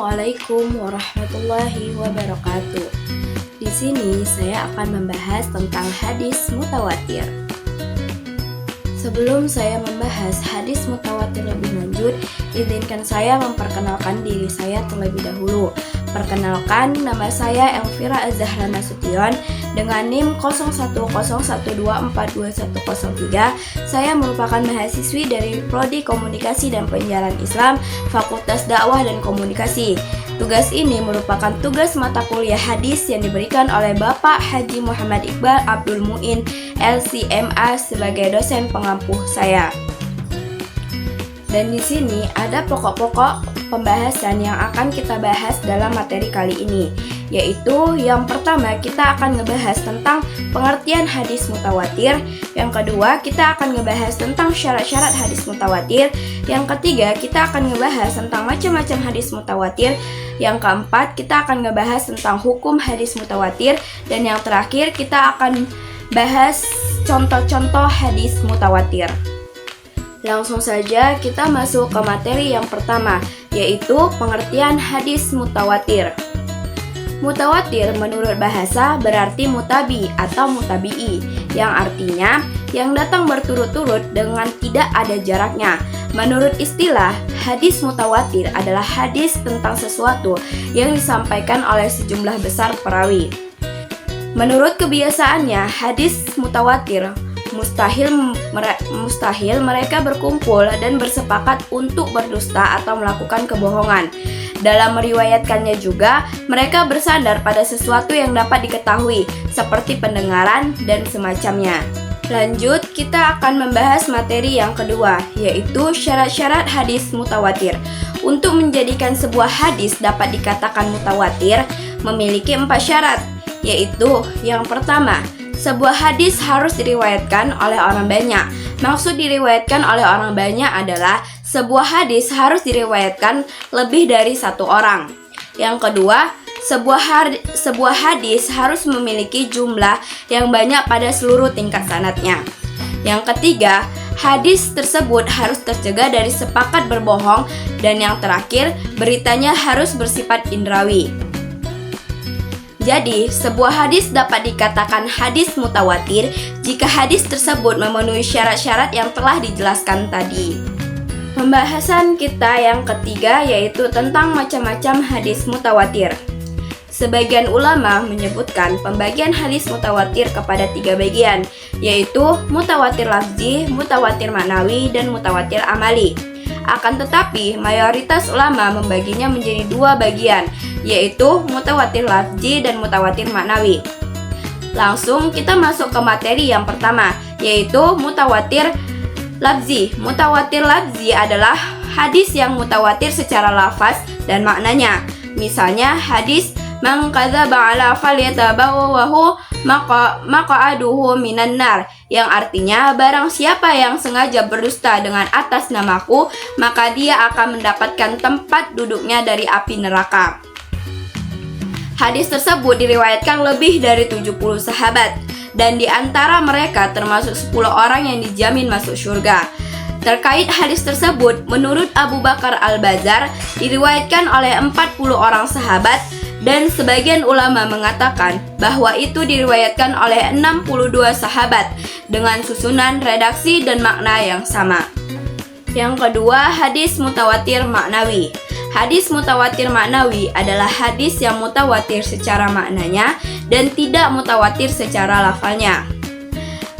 Assalamualaikum warahmatullahi wabarakatuh. Di sini saya akan membahas tentang hadis mutawatir. Sebelum saya membahas hadis mutawatir lebih lanjut, izinkan saya memperkenalkan diri saya terlebih dahulu. Perkenalkan, nama saya Elvira Azahra Nasution dengan NIM 0101242103. Saya merupakan mahasiswi dari Prodi Komunikasi dan Penyiaran Islam, Fakultas Dakwah dan Komunikasi. Tugas ini merupakan tugas mata kuliah hadis yang diberikan oleh Bapak Haji Muhammad Iqbal Abdul Muin, LCMA, sebagai dosen pengampuh saya. Dan di sini ada pokok-pokok pembahasan yang akan kita bahas dalam materi kali ini, yaitu yang pertama kita akan ngebahas tentang pengertian hadis mutawatir, yang kedua kita akan ngebahas tentang syarat-syarat hadis mutawatir, yang ketiga kita akan ngebahas tentang macam-macam hadis mutawatir, yang keempat kita akan ngebahas tentang hukum hadis mutawatir, dan yang terakhir kita akan bahas contoh-contoh hadis mutawatir. Langsung saja kita masuk ke materi yang pertama, yaitu pengertian hadis mutawatir. Mutawatir menurut bahasa berarti mutabi atau mutabi'i, yang artinya yang datang berturut-turut dengan tidak ada jaraknya. Menurut istilah, hadis mutawatir adalah hadis tentang sesuatu yang disampaikan oleh sejumlah besar perawi. Menurut kebiasaannya, hadis mutawatir mustahil mereka berkumpul dan bersepakat untuk berdusta atau melakukan kebohongan. Dalam meriwayatkannya juga, mereka bersandar pada sesuatu yang dapat diketahui, seperti pendengaran dan semacamnya. Lanjut, kita akan membahas materi yang kedua, yaitu syarat-syarat hadis mutawatir. Untuk menjadikan sebuah hadis dapat dikatakan mutawatir, memiliki 4 syarat, yaitu yang pertama, sebuah hadis harus diriwayatkan oleh orang banyak. Maksud diriwayatkan oleh orang banyak adalah sebuah hadis harus diriwayatkan lebih dari 1 orang. Yang kedua, sebuah hadis harus memiliki jumlah yang banyak pada seluruh tingkat sanadnya. Yang ketiga, hadis tersebut harus tercegah dari sepakat berbohong. Dan yang terakhir, beritanya harus bersifat indrawi. Jadi, sebuah hadis dapat dikatakan hadis mutawatir jika hadis tersebut memenuhi syarat-syarat yang telah dijelaskan tadi. Pembahasan kita yang ketiga yaitu tentang macam-macam hadis mutawatir. Sebagian ulama menyebutkan pembagian hadis mutawatir kepada 3 bagian, yaitu mutawatir lafzi, mutawatir maknawi, dan mutawatir amali. Akan tetapi, mayoritas ulama membaginya menjadi 2 bagian, yaitu mutawatir lafzi dan mutawatir maknawi. Langsung kita masuk ke materi yang pertama, yaitu mutawatir lafzi. Mutawatir lafzi adalah hadis yang mutawatir secara lafaz dan maknanya. Misalnya hadis man kadzaba ala falyatabawwahu maq'aduhu minan nar, yang artinya barang siapa yang sengaja berdusta dengan atas namaku, maka dia akan mendapatkan tempat duduknya dari api neraka. Hadis tersebut diriwayatkan lebih dari 70 sahabat, dan di antara mereka termasuk 10 orang yang dijamin masuk surga. Terkait hadis tersebut, menurut Abu Bakar Al-Bazar, diriwayatkan oleh 40 orang sahabat, dan sebagian ulama mengatakan bahwa itu diriwayatkan oleh 62 sahabat dengan susunan, redaksi, dan makna yang sama. Yang kedua, hadis mutawatir maknawi. Hadis mutawatir maknawi adalah hadis yang mutawatir secara maknanya dan tidak mutawatir secara lafalnya.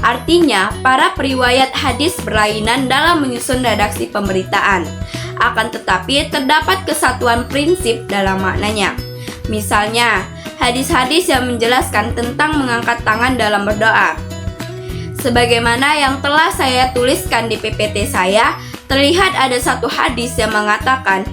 Artinya, para periwayat hadis berlainan dalam menyusun redaksi pemberitaan. Akan tetapi, terdapat kesatuan prinsip dalam maknanya. Misalnya, hadis-hadis yang menjelaskan tentang mengangkat tangan dalam berdoa. Sebagaimana yang telah saya tuliskan di PPT saya, terlihat ada satu hadis yang mengatakan,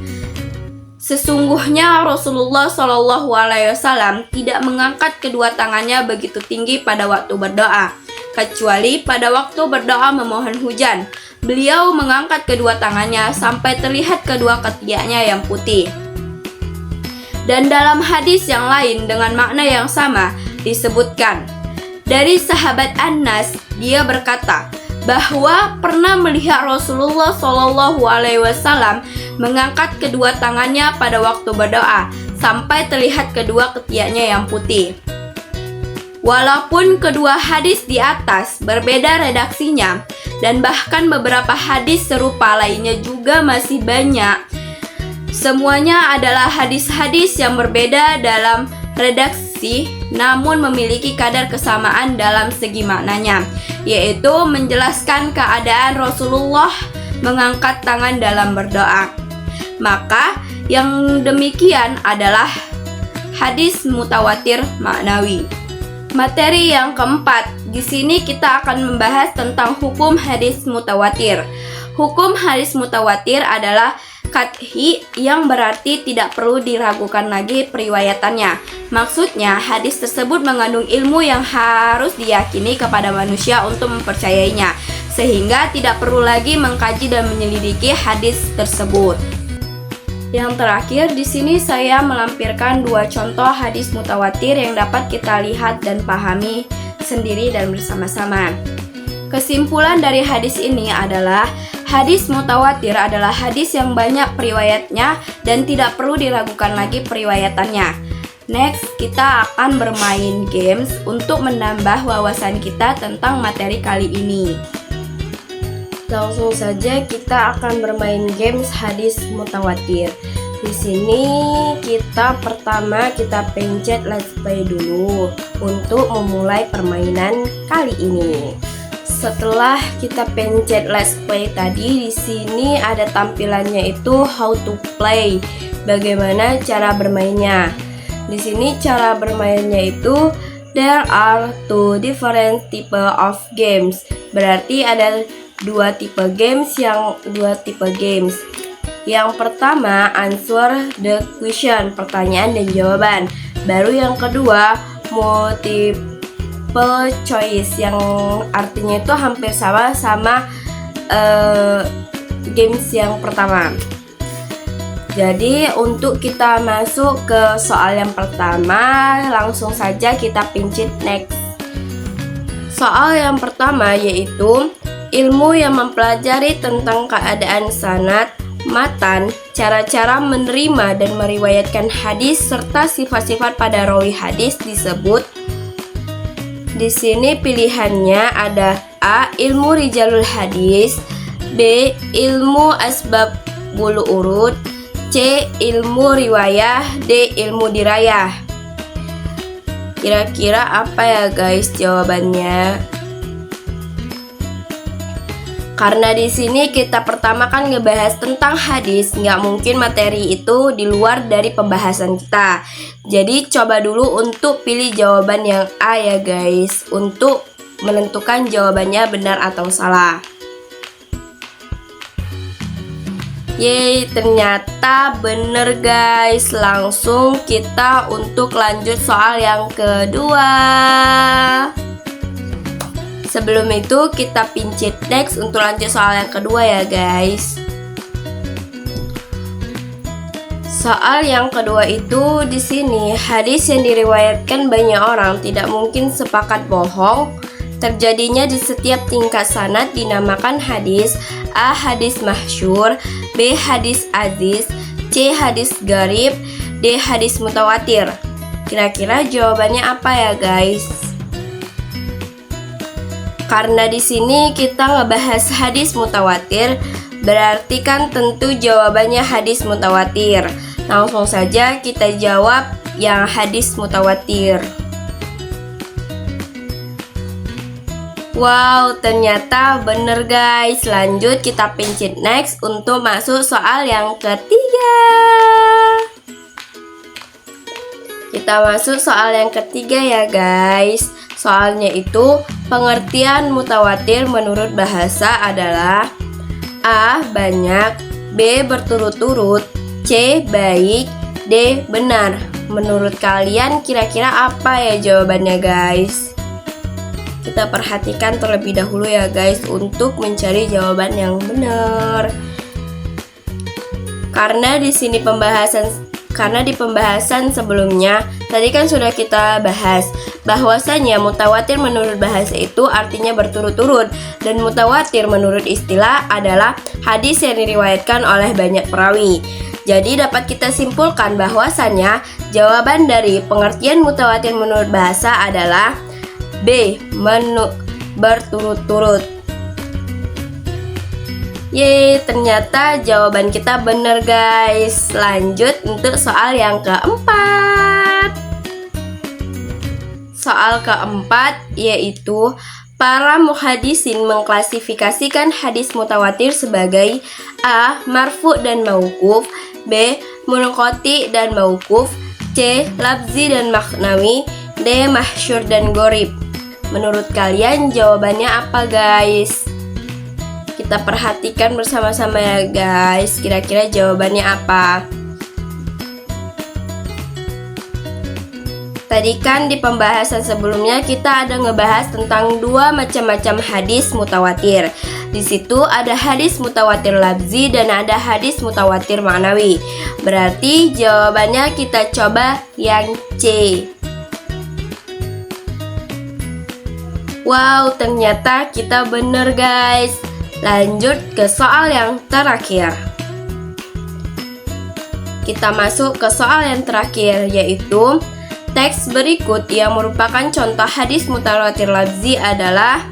sesungguhnya Rasulullah SAW tidak mengangkat kedua tangannya begitu tinggi pada waktu berdoa, kecuali pada waktu berdoa memohon hujan. Beliau mengangkat kedua tangannya sampai terlihat kedua ketiaknya yang putih. Dan dalam hadis yang lain dengan makna yang sama disebutkan, dari sahabat Anas, dia berkata, bahwa pernah melihat Rasulullah Shallallahu Alaihi Wasallam mengangkat kedua tangannya pada waktu berdoa sampai terlihat kedua ketiaknya yang putih. Walaupun kedua hadis di atas berbeda redaksinya dan bahkan beberapa hadis serupa lainnya juga masih banyak, semuanya adalah hadis-hadis yang berbeda dalam redaksi namun memiliki kadar kesamaan dalam segi maknanya, yaitu menjelaskan keadaan Rasulullah mengangkat tangan dalam berdoa. Maka yang demikian adalah hadis mutawatir maknawi. Materi yang keempat, di sini kita akan membahas tentang hukum hadis mutawatir. Hukum hadis mutawatir adalah qat'i yang berarti tidak perlu diragukan lagi periwayatannya. Maksudnya, hadis tersebut mengandung ilmu yang harus diyakini kepada manusia untuk mempercayainya, sehingga tidak perlu lagi mengkaji dan menyelidiki hadis tersebut. Yang terakhir, di sini saya melampirkan dua contoh hadis mutawatir yang dapat kita lihat dan pahami sendiri dan bersama-sama. Kesimpulan dari hadis ini adalah hadis mutawatir adalah hadis yang banyak periwayatnya dan tidak perlu diragukan lagi periwayatannya. Next, kita akan bermain games untuk menambah wawasan kita tentang materi kali ini. Langsung saja kita akan bermain games hadis mutawatir. Di sini pertama kita pencet let's play dulu untuk memulai permainan kali ini. Setelah kita pencet let's play tadi, di sini ada tampilannya itu how to play. Bagaimana cara bermainnya? Di sini cara bermainnya itu there are two different type of games. Berarti ada dua tipe games. Yang pertama answer the question, pertanyaan dan jawaban. Baru yang kedua multiple choice, yang artinya itu hampir sama games yang pertama. Jadi untuk kita masuk ke soal yang pertama, langsung saja kita pencet next. Soal yang pertama yaitu ilmu yang mempelajari tentang keadaan sanad, matan, cara-cara menerima dan meriwayatkan hadis serta sifat-sifat pada rawi hadis disebut. Di sini pilihannya ada A. Ilmu rijalul hadis, B. Ilmu asbabul urud, C. Ilmu riwayah, D. Ilmu dirayah. Kira-kira apa ya guys jawabannya? Karena di sini kita pertama kan ngebahas tentang hadis, nggak mungkin materi itu di luar dari pembahasan kita. Jadi coba dulu untuk pilih jawaban yang A ya guys, untuk menentukan jawabannya benar atau salah. Yeay, ternyata bener guys. Langsung kita untuk lanjut soal yang kedua. Sebelum itu kita pencet next untuk lanjut soal yang kedua ya guys. Soal yang kedua itu di sini hadis yang diriwayatkan banyak orang tidak mungkin sepakat bohong. Terjadinya di setiap tingkat sanad dinamakan hadis. A. Hadis masyhur, B. Hadis aziz, C. Hadis gharib, D. Hadis mutawatir. Kira-kira jawabannya apa ya guys? Karena di sini kita ngebahas hadis mutawatir, berarti kan tentu jawabannya hadis mutawatir. Langsung saja kita jawab yang hadis mutawatir. Wow, ternyata bener guys. Lanjut kita pencet next untuk masuk soal yang ketiga. Kita masuk soal yang ketiga ya guys. Soalnya itu pengertian mutawatir menurut bahasa adalah A. Banyak, B. Berturut-turut, C. Baik, D. Benar. Menurut kalian kira-kira apa ya jawabannya guys? Kita perhatikan terlebih dahulu ya guys untuk mencari jawaban yang benar. Karena di sini pembahasan Karena di pembahasan sebelumnya tadi kan sudah kita bahas bahwasanya mutawatir menurut bahasa itu artinya berturut-turut, dan mutawatir menurut istilah adalah hadis yang diriwayatkan oleh banyak perawi. Jadi dapat kita simpulkan bahwasanya jawaban dari pengertian mutawatir menurut bahasa adalah B. Berturut-turut. Yeay, ternyata jawaban kita bener guys. Lanjut untuk soal yang keempat. Soal keempat yaitu para muhaddisin mengklasifikasikan hadis mutawatir sebagai A. Marfu dan mauquf, B. Munqati dan mauquf, C. Labzi dan maknawi, D. Mahsyur dan gorib. Menurut kalian jawabannya apa guys? Kita perhatikan bersama-sama ya guys, kira-kira jawabannya apa? Tadi kan di pembahasan sebelumnya kita ada ngebahas tentang dua macam-macam hadis mutawatir. Di situ ada hadis mutawatir labzi dan ada hadis mutawatir maknawi. Berarti jawabannya kita coba yang C. Wow, ternyata kita bener guys. Lanjut ke soal yang terakhir. Kita masuk ke soal yang terakhir, yaitu teks berikut yang merupakan contoh hadis mutawatir labzi adalah.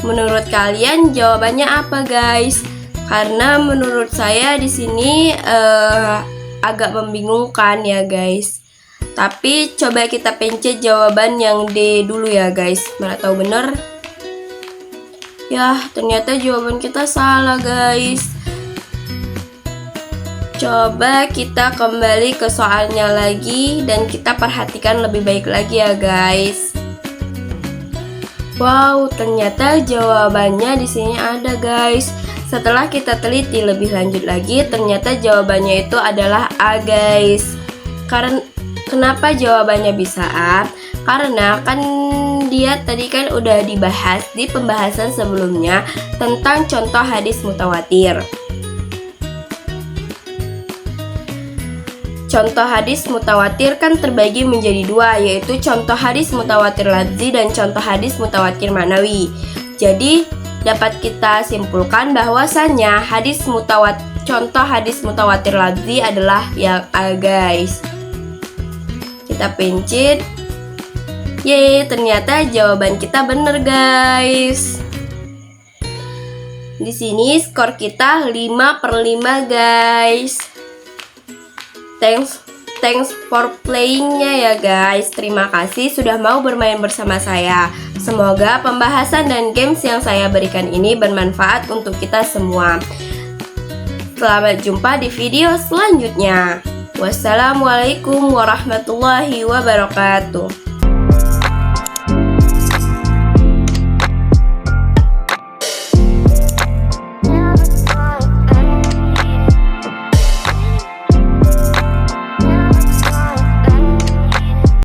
Menurut kalian jawabannya apa guys? Karena menurut saya di sini agak membingungkan ya guys. Tapi coba kita pencet jawaban yang D dulu ya guys. Mana tahu bener. Ya, ternyata jawaban kita salah guys. Coba kita kembali ke soalnya lagi dan kita perhatikan lebih baik lagi ya guys. Wow, ternyata jawabannya di sini ada guys. Setelah kita teliti lebih lanjut lagi, ternyata jawabannya itu adalah A guys. Kenapa jawabannya bisa A? Karena kan dia tadi kan udah dibahas di pembahasan sebelumnya tentang contoh hadis mutawatir. Contoh hadis mutawatir kan terbagi menjadi dua, yaitu contoh hadis mutawatir labzi dan contoh hadis mutawatir maknawi. Jadi dapat kita simpulkan bahwasannya contoh hadis mutawatir labzi adalah yang A guys. Kita pencet. Yeay, ternyata jawaban kita bener guys. Di sini skor kita 5/5 guys. Thanks for playing-nya ya guys. Terima kasih sudah mau bermain bersama saya. Semoga pembahasan dan games yang saya berikan ini bermanfaat untuk kita semua. Selamat jumpa di video selanjutnya. Wassalamualaikum warahmatullahi wabarakatuh.